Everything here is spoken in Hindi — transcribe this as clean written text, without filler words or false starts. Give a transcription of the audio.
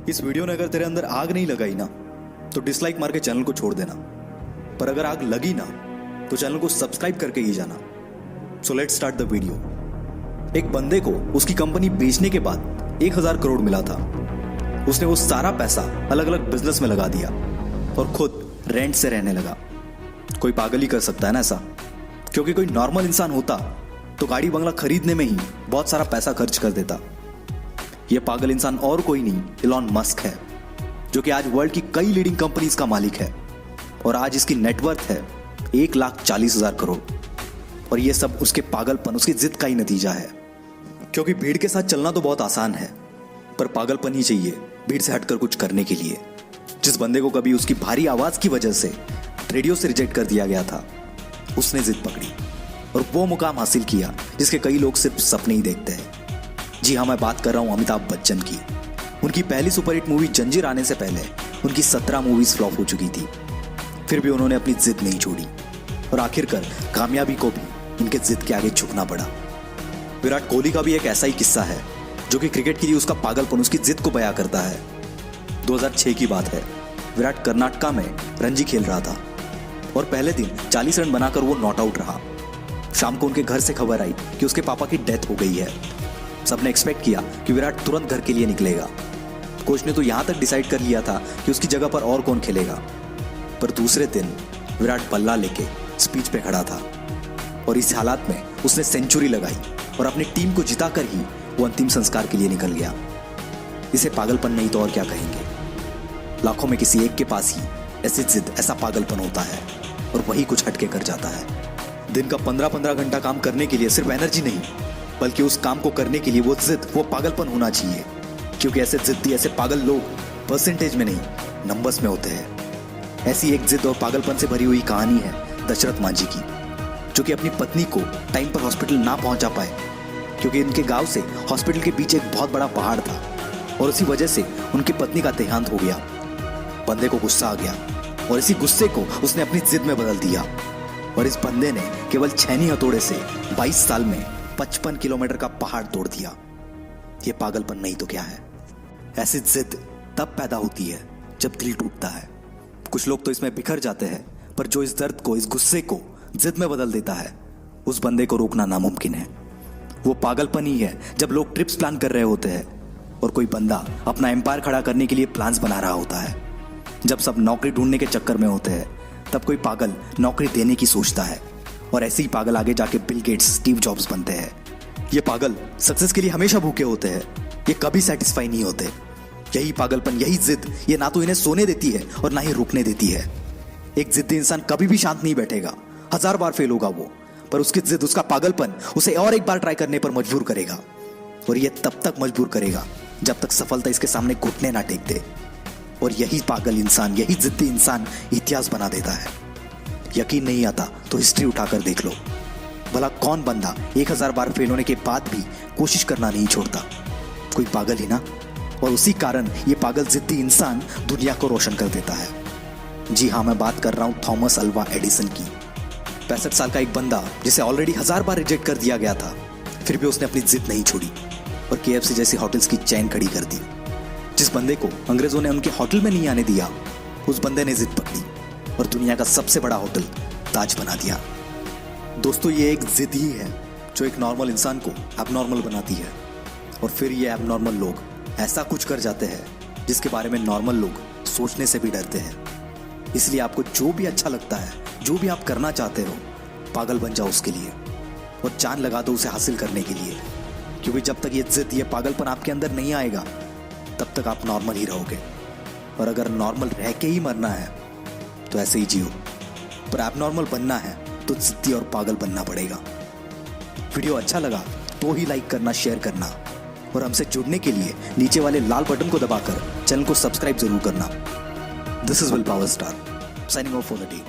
इस वीडियो ने अगर तेरे अंदर आग नहीं लगाई ना तो डिसलाइक मार के चैनल को छोड़ देना, पर अगर आग लगी ना तो चैनल को सब्सक्राइब करके ही जाना। So let's start the video. एक बंदे को उसकी कंपनी बेचने के बाद 1000 करोड़ मिला था। उसने वो सारा पैसा अलग अलग बिजनेस में लगा दिया और खुद रेंट से रहने लगा। कोई पागल ही कर सकता है ना ऐसा, क्योंकि कोई नॉर्मल इंसान होता तो गाड़ी बंगला खरीदने में ही बहुत सारा पैसा खर्च कर देता। यह पागल इंसान और कोई नहीं, इलॉन मस्क है, जो कि आज वर्ल्ड की कई लीडिंग कंपनीज का मालिक है और आज इसकी नेटवर्थ है 1,40,000 करोड़। और यह सब उसके पागलपन, उसकी जिद का ही नतीजा है। क्योंकि भीड़ के साथ चलना तो बहुत आसान है, पर पागलपन ही चाहिए भीड़ से हटकर कुछ करने के लिए। जिस बंदे को कभी उसकी भारी आवाज की वजह से रेडियो से रिजेक्ट कर दिया गया था, उसने जिद पकड़ी और वो मुकाम हासिल किया जिसके कई लोग सिर्फ सपने ही देखते हैं। जी हाँ, मैं बात कर रहा हूं अमिताभ बच्चन की। उनकी पहली सुपरहिट मूवी जंजीर आने से पहले उनकी 17 मूवीज फ्लॉप हो चुकी थी, फिर भी उन्होंने अपनी जिद नहीं छोड़ी और आखिरकार कामयाबी को भी उनके जिद के आगे झुकना पड़ा। विराट कोहली का भी एक ऐसा ही किस्सा है, जो कि क्रिकेट के लिए उसका पागलपन, उसकी जिद को बयां करता है। 2006 की बात है। विराट कर्नाटका में रणजी खेल रहा था और पहले दिन 40 रन बनाकर वो नॉट आउट रहा। शाम को उनके घर से खबर आई कि उसके पापा की डेथ हो गई है। सबने एक्सपेक्ट किया कि विराट तुरंत घर के लिए निकलेगा। कोच ने तो यहां तक डिसाइड कर लिया था कि उसकी जगह पर और कौन खेलेगा, पर दूसरे दिन विराट बल्ला लेके स्पीच पे खड़ा था और इस हालात में उसने सेंचुरी लगाई और अपनी टीम को जिताकर ही वो अंतिम संस्कार के लिए निकल गया। इसे पागलपन नहीं तो और क्या कहेंगे। लाखों में किसी एक के पास ही ऐसी जिद, ऐसा पागलपन होता है और वही कुछ हटके कर जाता है। दिन का 15-15 घंटा काम करने के लिए सिर्फ एनर्जी नहीं, बल्कि उस काम को करने के लिए वो जिद, वो पागलपन होना चाहिए। क्योंकि ऐसे जिद्दी, ऐसे पागल लोग परसेंटेज में नहीं, नंबर्स में होते हैं। ऐसी एक जिद और पागलपन से भरी हुई कहानी है दशरथ मांझी की, जो कि अपनी पत्नी को टाइम पर हॉस्पिटल ना पहुंचा पाए, क्योंकि इनके गांव से हॉस्पिटल के पीछे एक बहुत बड़ा पहाड़ था और उसी वजह से उनकी पत्नी का देहांत हो गया। बंदे को गुस्सा आ गया और इसी गुस्से को उसने अपनी जिद में बदल दिया और इस बंदे ने केवल छेनी हथौड़े से 22 साल में 55 किलोमीटर का पहाड़ तोड़ दिया। यह पागलपन नहीं तो क्या है। ऐसी जिद तब पैदा होती है जब दिल टूटता है। कुछ लोग तो इसमें बिखर जाते हैं, पर जो इस दर्द को, इस गुस्से को जिद में बदल देता है, उस बंदे को रोकना नामुमकिन है। वो पागलपन ही है जब लोग ट्रिप्स प्लान कर रहे होते हैं और कोई बंदा अपना एम्पायर खड़ा करने के लिए प्लान्स बना रहा होता है। जब सब नौकरी ढूंढने के चक्कर में होते हैं, तब कोई पागल नौकरी देने की सोचता है और ऐसे ही पागल आगे जाके बिल गेट्स, स्टीव जॉब्स बनते हैं। ये पागल सक्सेस के लिए हमेशा भूखे होते हैं, ये कभी सेटिस्फाई नहीं होते। यही पागलपन, यही जिद, ये ना तो इन्हें सोने देती है और ना ही रुकने देती है। एक जिद्दी इंसान कभी भी शांत नहीं बैठेगा, 1000 बार फेल होगा वो, पर उसकी जिद, उसका पागलपन उसे और एक बार ट्राई करने पर मजबूर करेगा। और ये तब तक मजबूर करेगा जब तक सफलता इसके सामने घुटने ना टेक दे। और यही पागल इंसान, यही जिद्दी इंसान इतिहास बना देता है। यकीन नहीं आता तो हिस्ट्री उठाकर देख लो, भला कौन बंदा 1000 बार फेल होने के बाद भी कोशिश करना नहीं छोड़ता। कोई पागल ही ना। और उसी कारण ये पागल जिद्दी इंसान दुनिया को रोशन कर देता है। जी हाँ, मैं बात कर रहा हूं थॉमस अल्वा एडिसन की। 65 साल का एक बंदा जिसे ऑलरेडी 1000 बार रिजेक्ट कर दिया गया था, फिर भी उसने अपनी जिद नहीं छोड़ी और KFC जैसी होटल्स की चेन खड़ी कर दी। जिस बंदे को अंग्रेजों ने उनके होटल में नहीं आने दिया, उस बंदे ने जिद पकड़ी और दुनिया का सबसे बड़ा होटल ताज बना दिया। दोस्तों, ये एक जिद ही है जो एक नॉर्मल इंसान को एबनॉर्मल बनाती है और फिर ये एबनॉर्मल लोग ऐसा कुछ कर जाते हैं जिसके बारे में नॉर्मल लोग सोचने से भी डरते हैं। इसलिए आपको जो भी अच्छा लगता है, जो भी आप करना चाहते हो, पागल बन जाओ उसके लिए और जान लगा दो उसे हासिल करने के लिए। क्योंकि जब तक ये जिद, ये पागलपन आपके अंदर नहीं आएगा, तब तक आप नॉर्मल ही रहोगे। और अगर नॉर्मल रह के ही मरना है तो ऐसे ही जियो, पर एबनॉर्मल बनना है तो जिद्दी और पागल बनना पड़ेगा। वीडियो अच्छा लगा तो ही लाइक करना, शेयर करना और हमसे जुड़ने के लिए नीचे वाले लाल बटन को दबाकर चैनल को सब्सक्राइब जरूर करना। This is will power star signing off for the day.